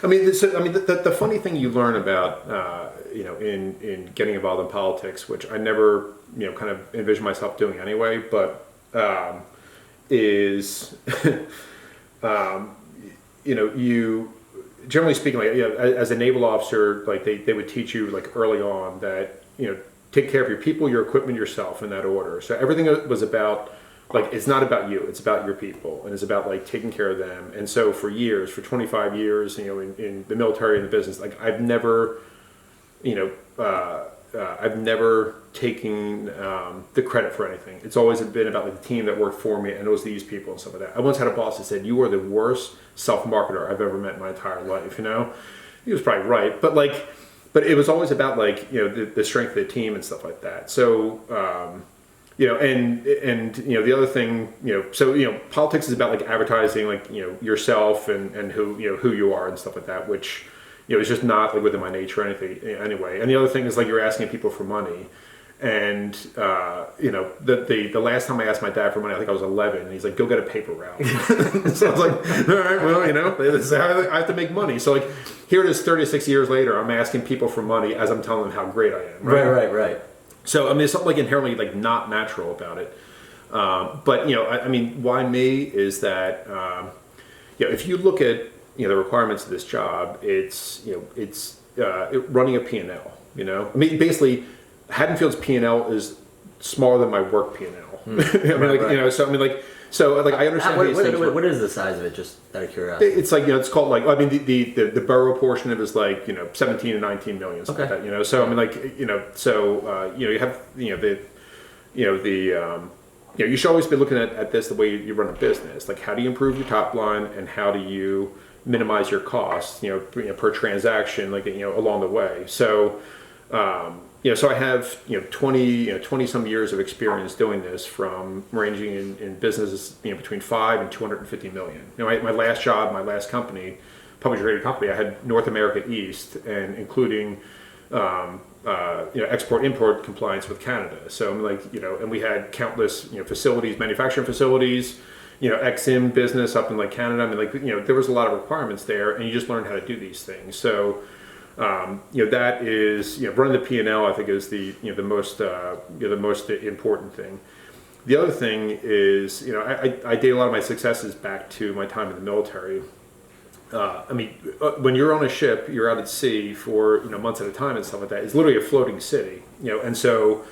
I mean, the funny thing you learn about, in getting involved in politics, which I never, kind of envision myself doing anyway, but is, you generally speaking, like, as a naval officer, like they would teach you like early on that, take care of your people, your equipment, yourself in that order. So everything was about, like, it's not about you, it's about your people, and it's about like taking care of them. And so for years, for 25 years, in the military and the business, like I've never, I've never taken the credit for anything. It's always been about like the team that worked for me, and it was these people and stuff like that. I once had a boss that said, "You are the worst self-marketer I've ever met in my entire life." He was probably right, but it was always about like the strength of the team and stuff like that. So and the other thing, politics is about like advertising, like yourself and who you are and stuff like that, which it's just not like within my nature or anything anyway. And the other thing is like you're asking people for money. And the last time I asked my dad for money, I think I was 11, and he's like, "Go get a paper route." So I was like, "All right, well, this is how I have to make money." So like, here it is, 36 years later, I'm asking people for money as I'm telling them how great I am. Right. So I mean, there's something like inherently like not natural about it. But I mean, why me is that if you look at the requirements of this job, it's running a P&L. I mean, basically, Haddonfield's P&L is smaller than my work P&L. I mean, I understand. What is the size of it? Just out of curiosity. It's like it's called like the borough portion of it is like 17 to 19 million. Something like that. So I mean you have you should always be looking at this the way you run a business. Like, how do you improve your top line, and how do you minimize your costs? Per transaction, like along the way. So. So I have 20 some years of experience doing this, from ranging in businesses between 5 and 250 million. My last job, my last company, publicly traded company, I had North America East, and including export-import compliance with Canada. So I'm like and we had countless facilities, manufacturing facilities, XM business up in like Canada. I mean there was a lot of requirements there, and you just learn how to do these things. So. That is running the P&L. I think is the most important thing. The other thing is I date a lot of my successes back to my time in the military. When you're on a ship, you're out at sea for months at a time and stuff like that. It's literally a floating city, and so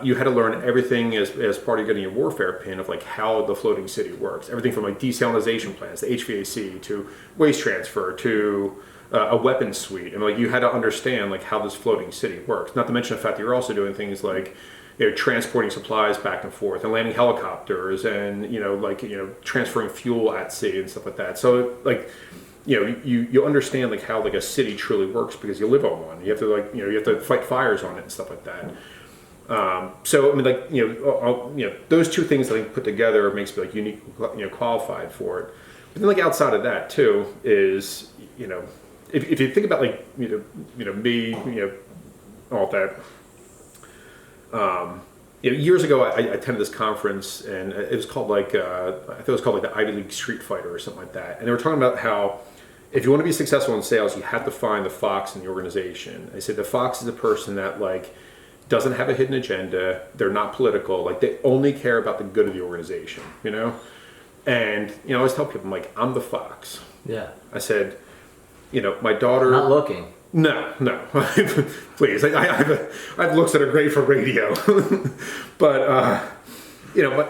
you had to learn everything as part of getting your warfare pin of like how the floating city works. Everything from like desalination plants, to HVAC, to waste transfer, to a weapons suite. And like you had to understand like how this floating city works. Not to mention the fact that you're also doing things like transporting supplies back and forth, and landing helicopters, and transferring fuel at sea and stuff like that. So like you understand like how like a city truly works, because you live on one. You have to you have to fight fires on it and stuff like that. So I mean those two things I think put together makes me like unique, qualified for it. But then like outside of that too is if you think about like me, all that. Years ago, I attended this conference, and it was called like I think it was called like the Ivy League Street Fighter or something like that. And they were talking about how if you want to be successful in sales, you have to find the fox in the organization. They said the fox is the person that like doesn't have a hidden agenda. They're not political. Like they only care about the good of the organization. And I always tell people, I'm like, I'm the fox. Yeah. I said. My daughter. Not looking. No. Please. I have looks that are great for radio. But,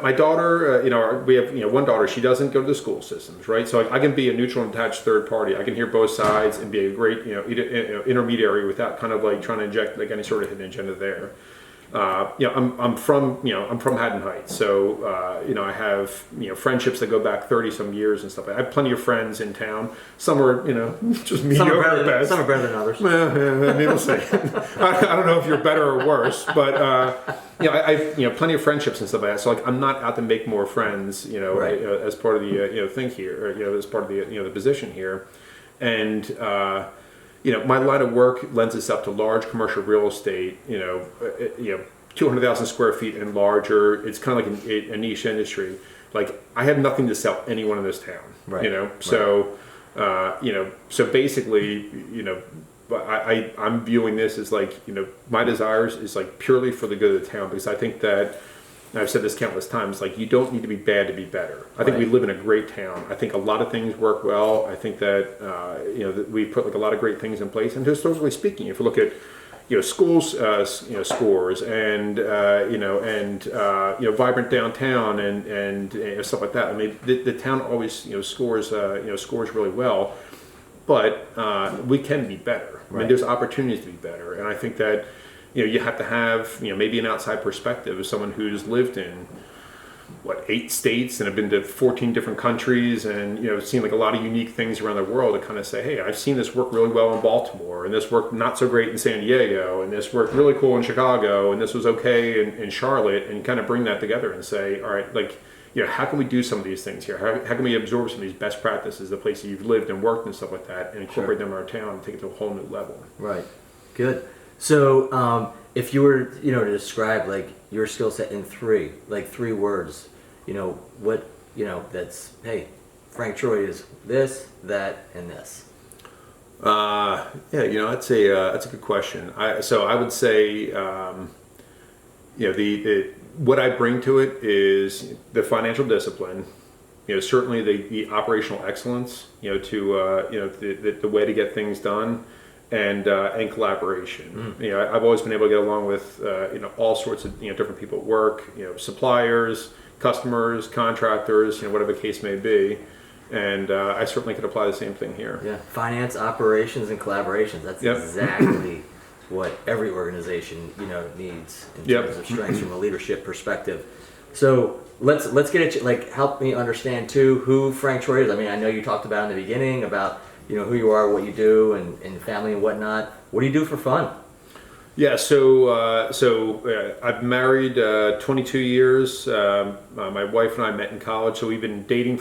my daughter, we have, one daughter, she doesn't go to the school systems, right? So I can be a neutral and attached third party. I can hear both sides and be a great, intermediary without kind of like trying to inject like any sort of hidden agenda there. I'm from Haddon Heights, so I have friendships that go back 30 some years and stuff. I have plenty of friends in town. Some are just mediocre at best. Some are better than others. We'll say. I don't know if you're better or worse, but I've plenty of friendships and stuff like that. So like I'm not out to make more friends, right. As part of the thing here, or as part of the the position here, and. My line of work lends itself to large commercial real estate, 200,000 square feet and larger. It's kind of like a niche industry. Like I have nothing to sell anyone in this town, right. So, So basically, I'm viewing this as like, my desires is like purely for the good of the town, because I think that, and I've said this countless times, like you don't need to be bad to be better. I think we live in a great town. I think a lot of things work well. I think that, that we put like a lot of great things in place. And historically speaking, if you look at, schools, scores and, vibrant downtown and stuff like that. I mean, the town always, scores really well, but we can be better. I mean, there's opportunities to be better. And I think that, you have to have, maybe an outside perspective as someone who's lived in, 8 states and have been to 14 different countries and, seen like a lot of unique things around the world to kind of say, hey, I've seen this work really well in Baltimore, and this worked not so great in San Diego, and this worked really cool in Chicago, and this was okay in Charlotte, and kind of bring that together and say, all right, like, how can we do some of these things here? How can we absorb some of these best practices, the places you've lived and worked and stuff like that, and incorporate them in our town and take it to a whole new level? Right. Good. So, if you were, to describe like your skill set in three words, that's, hey, Frank Troy is this, that, and this. That's a good question. I would say, what I bring to it is the financial discipline. Certainly the operational excellence. The way to get things done. And collaboration. I've always been able to get along with all sorts of different people at work. Suppliers, customers, contractors, whatever the case may be. And I certainly could apply the same thing here. Yeah, finance, operations, and collaborations. That's exactly what every organization needs in terms of strengths from a leadership perspective. So let's get it. Like, help me understand too who Frank Troy is. I mean, I know you talked about in the beginning about who you are, what you do, and family and whatnot. What do you do for fun? Yeah, so I've married 22 years. My wife and I met in college, so we've been dating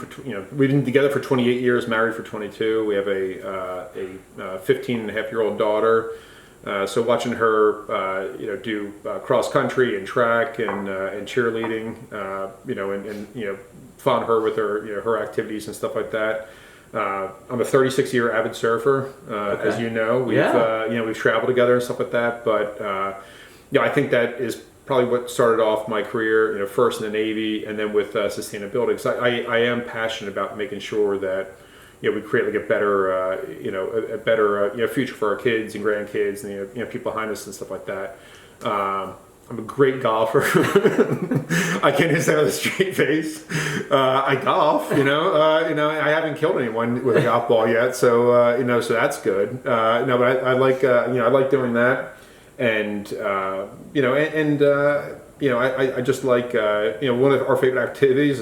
we've been together for 28 years, married for 22. We have a 15 and a half year old daughter. So watching her, do cross country and track and cheerleading, and fund her with her activities and stuff like that. I'm a 36-year avid surfer, as you know. We've traveled together and stuff like that. But I think that is probably what started off my career, first in the Navy and then with sustainability. Because I am passionate about making sure that we create like a better future for our kids and grandkids and people behind us and stuff like that. I'm a great golfer. I can't just say with a straight face. I golf, I haven't killed anyone with a golf ball yet, so so that's good. But I like I like doing that, and I just like one of our favorite activities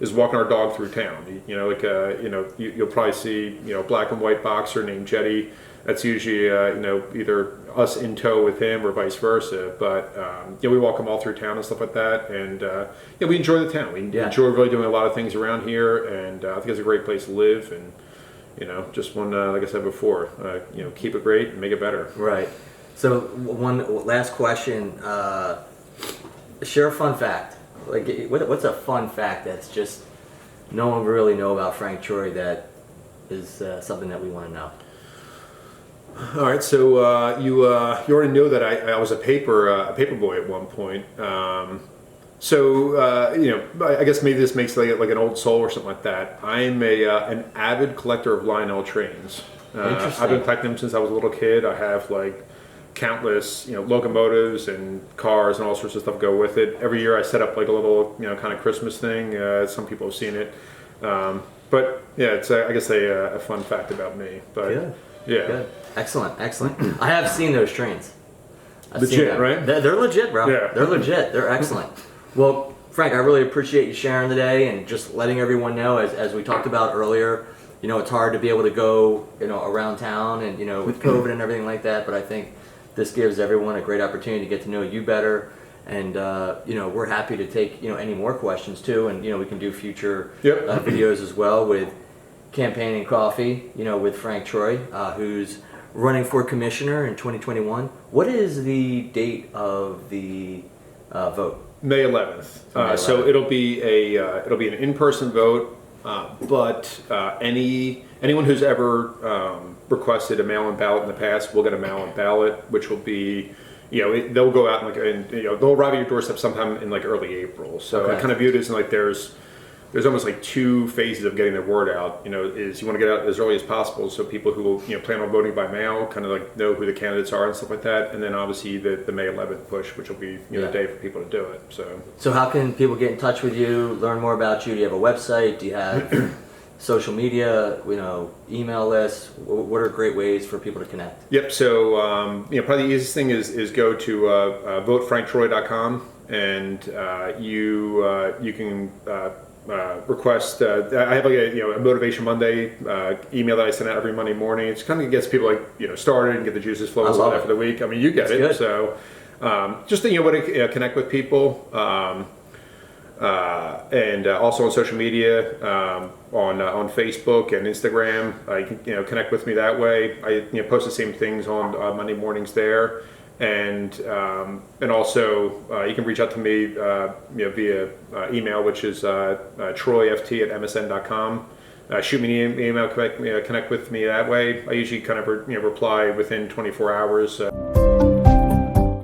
is walking our dog through town. You'll probably see a black and white boxer named Jetty. That's usually either us in tow with him or vice versa. But we walk them all through town and stuff like that, and we enjoy the town. We enjoy really doing a lot of things around here, and I think it's a great place to live. And just one, like I said before, keep it great and make it better. Right. So one last question. Share a fun fact. Like, what's a fun fact that's just no one really know about Frank Troy that is something that we want to know? All right, so you already know that I was a paper boy at one point. I guess maybe this makes like an old soul or something like that. I'm an avid collector of Lionel trains. I've been collecting them since I was a little kid. I have like countless locomotives and cars and all sorts of stuff go with it. Every year I set up like a little kind of Christmas thing. Some people have seen it, but yeah, it's I guess a fun fact about me. But Good. Yeah. Good. Excellent. I have seen those trains. Legit, right? They're legit, bro. Yeah. They're legit. They're excellent. Well, Frank, I really appreciate you sharing today and just letting everyone know, as we talked about earlier, it's hard to be able to go, around town and, with COVID and everything like that, but I think this gives everyone a great opportunity to get to know you better. And, we're happy to take, any more questions too. And, we can do future videos as well with Campaigning Coffee, with Frank Troy, who's running for commissioner in 2021. What is the date of the vote? May 11th. So it'll be an in-person vote, but any anyone who's ever requested a mail-in ballot in the past will get a mail-in ballot, which will be, they'll go out and they'll arrive at your doorstep sometime in like early April. So Okay. I kind of view it as like there's almost like two phases of getting the word out. Is you want to get out as early as possible, so people who will plan on voting by mail kind of like know who the candidates are and stuff like that. And then obviously the May 11th push, which will be the day for people to do it. So how can people get in touch with you, learn more about you? Do you have a website? Do you have social media? Email lists? What are great ways for people to connect? Yep. So probably the easiest thing is go to votefranktroy.com and you can. Request. I have like a Motivation Monday email that I send out every Monday morning. It kind of gets people started and get the juices flowing for the week. I mean, you get it. Good. So just want to connect with people, and also on social media, on Facebook and Instagram. You can connect with me that way. I post the same things on Monday mornings there. And also you can reach out to me via email, which is troyft@msn.com. Shoot me an email, connect with me that way. I usually kind of reply within 24 hours.